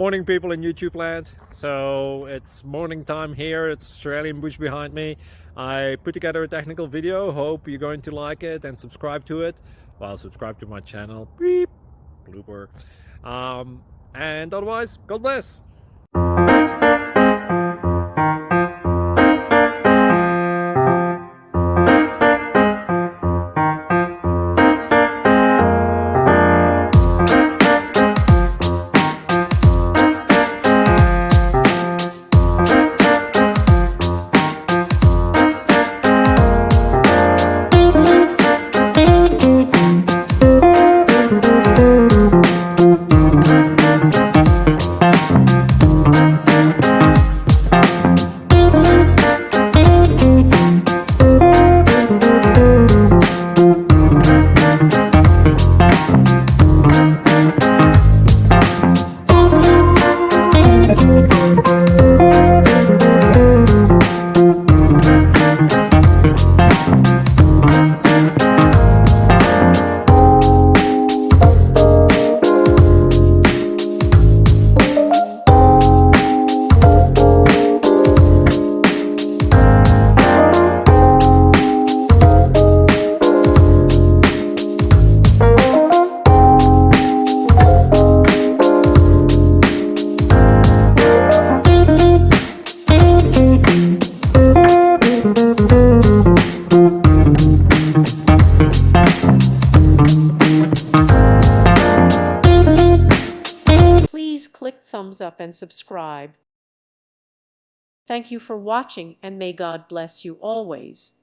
Morning people in YouTube land. So it's morning time here. It's Australian bush behind me. I put together a technical video. Hope you're going to like it and subscribe to it. Well, subscribe to my channel. Beep. Blooper. And otherwise, God bless. Please click thumbs up and subscribe. Thank you for watching, and may God bless you always.